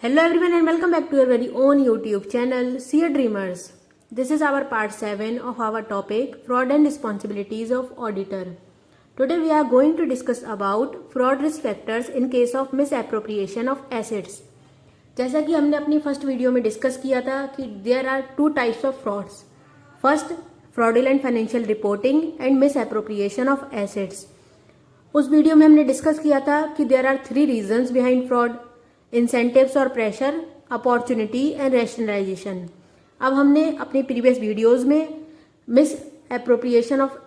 Hello everyone and welcome back to your very own YouTube channel, Seer Dreamers. This is our part 7 of our topic, Fraud and Responsibilities of Auditor. Today we are going to discuss about fraud risk factors in case of misappropriation of assets. जैसा कि हमने अपनी first video में discuss किया था कि there are two types of frauds. First, fraudulent financial reporting and misappropriation of assets. उस video में हमने डिस्कस किया था कि there are 3 reasons behind fraud: incentives और प्रेशर, अपॉर्चुनिटी एंड रैशनलाइजेशन. अब हमने अपनी प्रीवियस वीडियोस में misappropriation of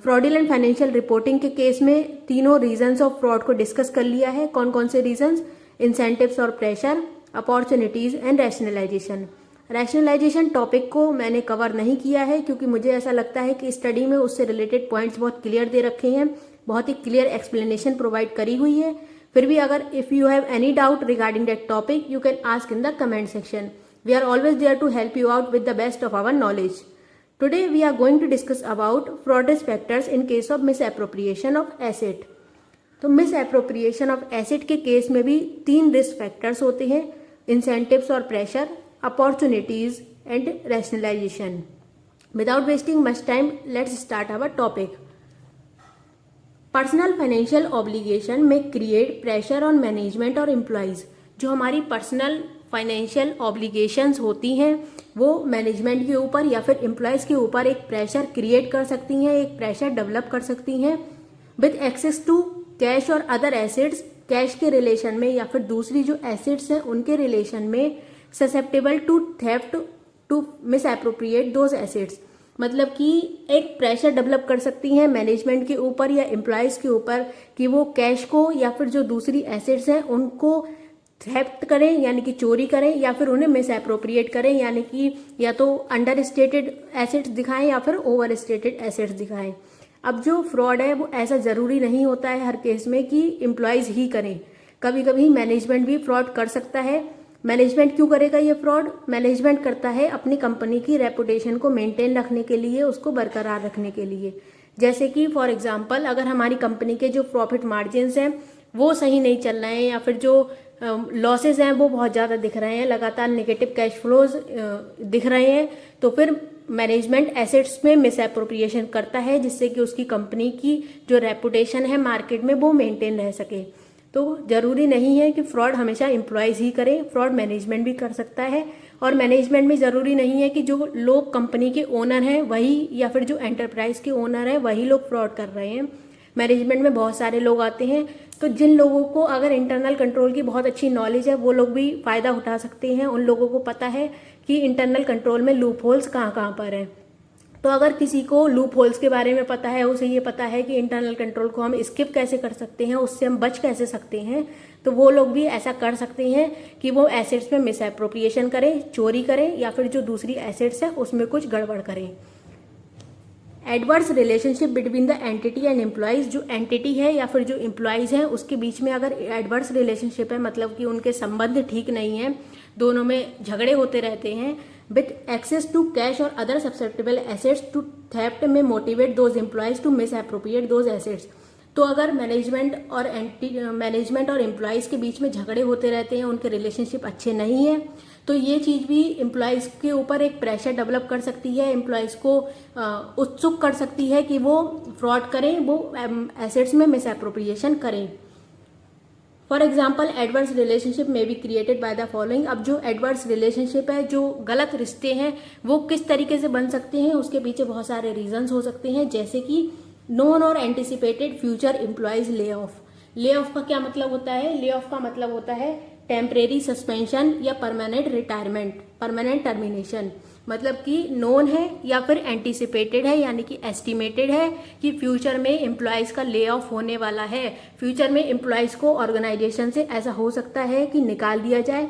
fraudulent financial reporting के केस में तीनों रीजंस ऑफ फ्रॉड को डिस्कस कर लिया है. कौन कौन से रीजंस? इंसेंटिव्स और pressure, opportunities and rationalization. Rationalization topic को मैंने कवर नहीं किया है क्योंकि मुझे ऐसा लगता है कि स्टडी में उससे रिलेटेड पॉइंट्स बहुत क्लियर दे रखे हैं, बहुत ही क्लियर एक्सप्लेनेशन प्रोवाइड करी हुई है. फिर भी अगर if you have any doubt regarding that topic you can ask in the comment section. We are always there to help you out with the best of our knowledge. Today we are going to discuss about fraud risk factors in case of misappropriation of asset. तो misappropriation of asset के case में भी 3 risk factors होते हैं: incentives और pressure, opportunities and rationalisation. Without wasting much time let's start our topic. Personal financial obligation में create pressure on management और employees. जो हमारी पर्सनल फाइनेंशियल ऑब्लिगेशंस होती हैं वो मैनेजमेंट के ऊपर या फिर एम्प्लॉयज के ऊपर एक प्रेशर क्रिएट कर सकती हैं, एक प्रेशर डेवलप कर सकती हैं विद एक्सेस टू कैश और अदर एसेट्स. कैश के रिलेशन में या फिर दूसरी जो एसेट्स हैं उनके रिलेशन में susceptible to theft to misappropriate those assets. मतलब कि एक प्रेशर डेवलप कर सकती हैं मैनेजमेंट के ऊपर या एम्प्लॉयज के ऊपर कि वो कैश को या फिर जो दूसरी एसेट्स हैं उनको थेफ्ट करें यानी कि चोरी करें या फिर उन्हें मिस एप्रोप्रिएट करें यानी कि या तो अंडर स्टेटेड एसेट्स दिखाएं या फिर ओवर स्टेटेड एसेट्स दिखाएं. अब जो फ्रॉड है वो ऐसा जरूरी नहीं होता है हर केस में कि एम्प्लॉयज ही करें. कभी कभी मैनेजमेंट भी फ्रॉड कर सकता है. मैनेजमेंट क्यों करेगा ये फ्रॉड? मैनेजमेंट करता है अपनी कंपनी की रेपुटेशन को मेंटेन रखने के लिए, उसको बरकरार रखने के लिए. जैसे कि फॉर एग्जांपल अगर हमारी कंपनी के जो प्रॉफिट मार्जिन्स हैं वो सही नहीं चल रहे हैं या फिर जो लॉसेज हैं वो बहुत ज़्यादा दिख रहे हैं, लगातार नेगेटिव कैश फ्लोज दिख रहे हैं, तो फिर मैनेजमेंट एसेट्स में मिस एप्रोप्रिएशन करता है जिससे कि उसकी कंपनी की जो रेपुटेशन है मार्केट में वो मेंटेन रह सके. तो जरूरी नहीं है कि फ्रॉड हमेशा एम्प्लॉयज ही करें, फ्रॉड मैनेजमेंट भी कर सकता है. और मैनेजमेंट में जरूरी नहीं है कि जो लोग कंपनी के ओनर हैं वही या फिर जो एंटरप्राइज के ओनर हैं वही लोग फ्रॉड कर रहे हैं. मैनेजमेंट में बहुत सारे लोग आते हैं, तो जिन लोगों को अगर इंटरनल कंट्रोल की बहुत अच्छी नॉलेज है वो लोग भी फायदा उठा सकते हैं. उन लोगों को पता है कि इंटरनल कंट्रोल में लूप होल्स कहाँ कहाँ पर हैं. तो अगर किसी को लूप होल्स के बारे में पता है, उसे ये पता है कि इंटरनल कंट्रोल को हम स्किप कैसे कर सकते हैं, उससे हम बच कैसे सकते हैं, तो वो लोग भी ऐसा कर सकते हैं कि वो एसेट्स में मिस एप्रोप्रिएशन करें, चोरी करें या फिर जो दूसरी एसेट्स है उसमें कुछ गड़बड़ करें. Adverse relationship between the entity and employees. जो एंटिटी है या फिर जो एम्प्लॉयज हैं उसके बीच में अगर एडवर्स रिलेशनशिप है मतलब कि उनके संबंध ठीक नहीं है, दोनों में झगड़े होते रहते हैं, विथ एक्सेस टू कैश और other susceptible assets to theft में motivate those employees to misappropriate those assets. तो अगर मैनेजमेंट और एम्प्लॉयज के बीच में झगड़े होते रहते हैं, उनके रिलेशनशिप अच्छे नहीं है, तो ये चीज़ भी एम्प्लॉयज के ऊपर एक प्रेशर डेवलप कर सकती है, एम्प्लॉयज को उत्सुक कर सकती है कि वो फ्रॉड करें, वो एसेट्स में मिस एप्रोप्रिएशन करें. फॉर एग्जाम्पल एडवर्स रिलेशनशिप में be created by the following. अब जो एडवर्स रिलेशनशिप है, जो गलत रिश्ते हैं, वो किस तरीके से बन सकते हैं उसके पीछे बहुत सारे रीजंस हो सकते हैं. जैसे कि नोन और anticipated future employees lay off. Lay off का क्या मतलब होता है? ले ऑफ का मतलब होता है टेम्परेरी सस्पेंशन या परमानेंट रिटायरमेंट, परमानेंट टर्मिनेशन. मतलब कि नोन है या फिर एंटिसिपेटेड है यानी कि एस्टिमेटेड है कि फ्यूचर में एम्प्लॉयज का ले ऑफ होने वाला है. फ्यूचर में एम्प्लॉयज को ऑर्गेनाइजेशन से ऐसा हो सकता है कि निकाल दिया जाए.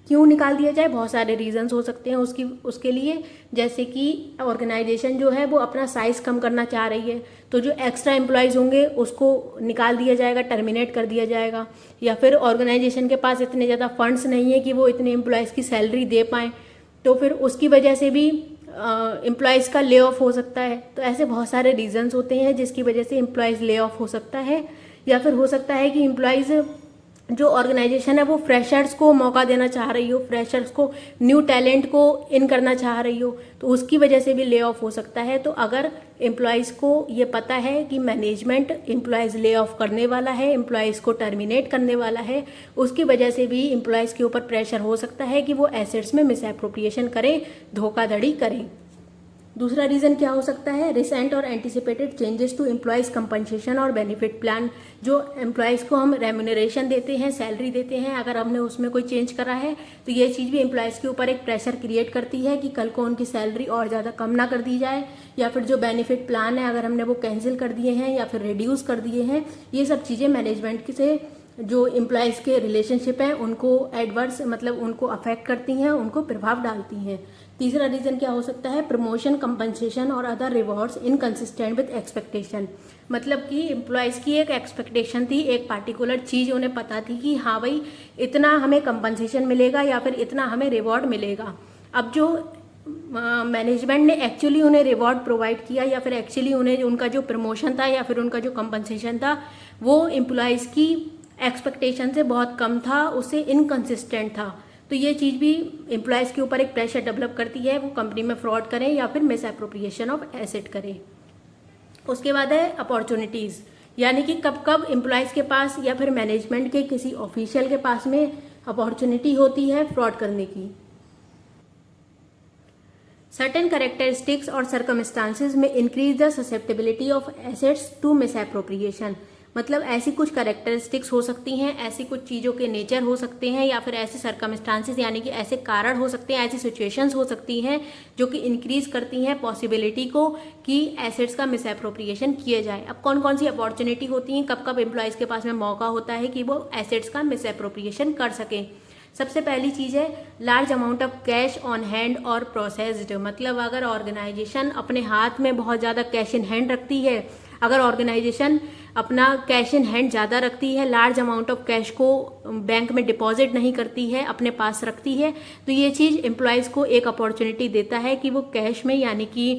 क्यों निकाल दिया जाए? बहुत सारे रीजंस हो सकते हैं उसके लिए. जैसे कि ऑर्गेनाइजेशन जो है वो अपना साइज कम करना चाह रही है, तो जो एक्स्ट्रा एम्प्लॉयज होंगे उसको निकाल दिया जाएगा, टर्मिनेट कर दिया जाएगा. या फिर ऑर्गेनाइजेशन के पास इतने ज़्यादा फंड्स नहीं है कि वो इतने एम्प्लॉयज की सैलरी दे पाएँ, तो फिर उसकी वजह से भी एम्प्लॉयज़ का ले ऑफ हो सकता है. तो ऐसे बहुत सारे रीजंस होते हैं जिसकी वजह से एम्प्लॉयज़ ले ऑफ हो सकता है. या फिर हो सकता है कि एम्प्लॉयज़ जो ऑर्गेनाइजेशन है वो फ्रेशर्स को मौका देना चाह रही हो, फ्रेशर्स को, न्यू टैलेंट को इन करना चाह रही हो, तो उसकी वजह से भी ले ऑफ हो सकता है। तो अगर एम्प्लॉयज़ को ये पता है कि मैनेजमेंट एम्प्लॉयज़ ले ऑफ करने वाला है, एम्प्लॉयज़ को टर्मिनेट करने वाला है, उसकी वजह से भी एम्प्लॉयज़ के ऊपर प्रेशर हो सकता है कि वो एसेट्स में मिस एप्रोप्रिएशन करें, धोखाधड़ी करें। दूसरा रीज़न क्या हो सकता है, रिसेंट और anticipated changes to employees compensation और बेनिफिट प्लान। जो एम्प्लॉयज़ को हम रेम्यूनरेशन देते हैं, सैलरी देते हैं, अगर हमने उसमें कोई चेंज करा है तो ये चीज़ भी एम्प्लॉयज़ के ऊपर एक प्रेशर क्रिएट करती है कि कल को उनकी सैलरी और ज़्यादा कम ना कर दी जाए, या फिर जो बेनिफिट प्लान है अगर हमने वो कैंसिल कर दिए हैं या फिर रिड्यूस कर दिए हैं। ये सब चीज़ें मैनेजमेंट से जो एम्प्लॉयज़ के रिलेशनशिप हैं उनको एडवर्स मतलब उनको अफेक्ट करती हैं, उनको प्रभाव डालती हैं। तीसरा रीज़न क्या हो सकता है, प्रमोशन, कंपनसेशन और other rewards inconsistent with expectation. मतलब कि एम्प्लॉयज़ की एक एक्सपेक्टेशन थी, एक पार्टिकुलर चीज़ उन्हें पता थी कि हाँ भाई इतना हमें कंपनसेशन मिलेगा या फिर इतना हमें रिवॉर्ड मिलेगा। अब जो मैनेजमेंट ने एक्चुअली उन्हें रिवॉर्ड प्रोवाइड किया या फिर एक्चुअली उन्हें उनका जो प्रमोशन था या फिर उनका जो कंपनसेशन था वो एम्प्लॉयज़ की एक्सपेक्टेशन से बहुत कम था, उससे इनकंसिस्टेंट था। तो ये चीज़ भी एम्प्लॉयज़ के ऊपर एक प्रेशर डेवलप करती है, वो कंपनी में फ्रॉड करें या फिर मिस एप्रोप्रिएशन ऑफ एसेट करें। उसके बाद है अपॉर्चुनिटीज़, यानी कि कब कब एम्प्लॉयज़ के पास या फिर मैनेजमेंट के किसी ऑफिशियल के पास में अपॉर्चुनिटी होती है फ्रॉड करने की। सर्टेन कैरेक्टरिस्टिक्स और सर्कमस्टांसेस में increase the susceptibility of assets to मिस एप्रोप्रिएशन। मतलब ऐसी कुछ कैरेक्टरिस्टिक्स हो सकती हैं, ऐसी कुछ चीज़ों के नेचर हो सकते हैं या फिर ऐसे सर्कमस्टांसेस यानी कि ऐसे कारण हो सकते हैं, ऐसी सिचुएशंस हो सकती हैं जो कि इंक्रीज करती हैं पॉसिबिलिटी को कि एसेट्स का मिस एप्रोप्रिएशन किया जाए। अब कौन कौन सी अपॉर्चुनिटी होती हैं, कब कब एम्प्लॉयज़ के पास में मौका होता है कि वो एसेट्स का मिस एप्रोप्रिएशन कर सकें। सबसे पहली चीज़ है large amount of cash on hand और प्रोसेस्ड। मतलब अगर ऑर्गेनाइजेशन अपने हाथ में बहुत ज़्यादा कैश इन हैंड रखती है, अगर ऑर्गेनाइजेशन अपना कैश इन हैंड ज़्यादा रखती है, लार्ज अमाउंट ऑफ कैश को बैंक में डिपॉजिट नहीं करती है, अपने पास रखती है, तो ये चीज़ एम्प्लॉयज़ को एक अपॉर्चुनिटी देता है कि वो कैश में यानी कि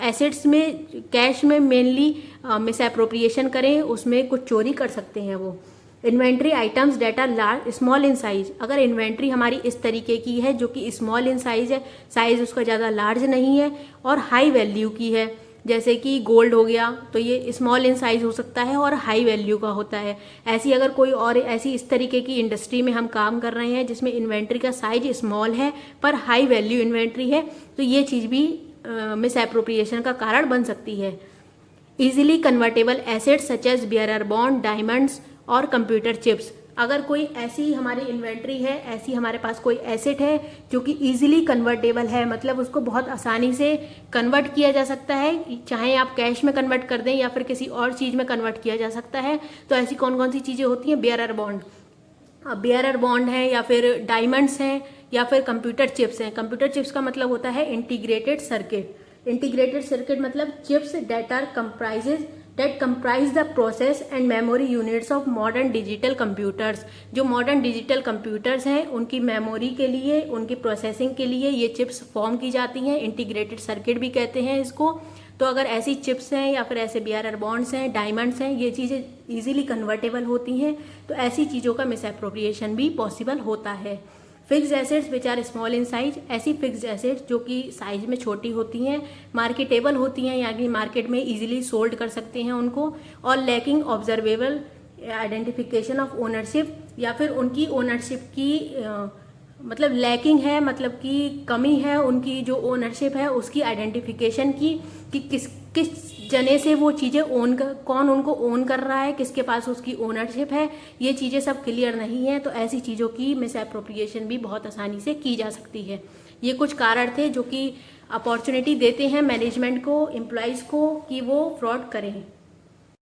एसेट्स में, कैश में मेनली मिस एप्रोप्रिएशन करें, उसमें कुछ चोरी कर सकते हैं वो। Inventory items that are large small in size. अगर इन्वेंट्री हमारी इस तरीके की है जो कि स्मॉल इन साइज है, साइज उसका ज़्यादा लार्ज नहीं है और हाई वैल्यू की है, जैसे कि गोल्ड हो गया तो ये स्मॉल इन साइज हो सकता है और हाई वैल्यू का होता है। ऐसी अगर कोई और ऐसी इस तरीके की इंडस्ट्री में हम काम कर रहे हैं जिसमें इन्वेंट्री का साइज स्मॉल है पर हाई वैल्यू इन्वेंट्री है, तो ये चीज़ भी मिस एप्रोप्रिएशन का कारण बन सकती है। Easily convertible assets such as bearer bond, diamonds और कंप्यूटर चिप्स। अगर कोई ऐसी हमारी इन्वेंट्री है, ऐसी हमारे पास कोई एसेट है जो कि इजीली कन्वर्टेबल है, मतलब उसको बहुत आसानी से कन्वर्ट किया जा सकता है, चाहे आप कैश में कन्वर्ट कर दें या फिर किसी और चीज़ में कन्वर्ट किया जा सकता है, तो ऐसी कौन कौन सी चीज़ें होती हैं, बियरर बॉन्ड, बियरर बॉन्ड है या फिर डायमंड्स हैं या फिर कंप्यूटर चिप्स हैं। कंप्यूटर चिप्स का मतलब होता है इंटीग्रेटेड सर्किट। इंटीग्रेटेड सर्किट मतलब chips that comprise the process and memory units of modern digital computers। जो मॉडर्न डिजिटल कंप्यूटर्स हैं उनकी मेमोरी के लिए, उनकी प्रोसेसिंग के लिए ये चिप्स फॉर्म की जाती हैं, इंटीग्रेटेड सर्किट भी कहते हैं इसको। तो अगर ऐसी चिप्स हैं या फिर ऐसे बियरर बॉन्ड्स हैं, डायमंड्स हैं, ये चीज़ें इजीली कन्वर्टेबल होती हैं, तो ऐसी चीज़ों का मिस एप्रोप्रिएशन भी पॉसिबल होता है। Fixed assets which are small in size, ऐसी फिक्स्ड एसेट्स जो कि साइज में छोटी होती हैं, मार्केटेबल होती हैं यानी मार्केट में इजीली सोल्ड कर सकते हैं उनको, और lacking observable identification of ownership, या फिर उनकी ओनरशिप की मतलब लैकिंग है, मतलब कि कमी है उनकी जो ओनरशिप है उसकी आइडेंटिफिकेशन की, कि किस जने से वो चीज़ें कौन उनको ओन कर रहा है, किसके पास उसकी ओनरशिप है, ये चीज़ें सब क्लियर नहीं है, तो ऐसी चीज़ों की मिस एप्रोप्रिएशन भी बहुत आसानी से की जा सकती है। ये कुछ कारण थे जो कि अपॉर्चुनिटी देते हैं मैनेजमेंट को, एम्प्लॉयज़ को कि वो फ्रॉड करें।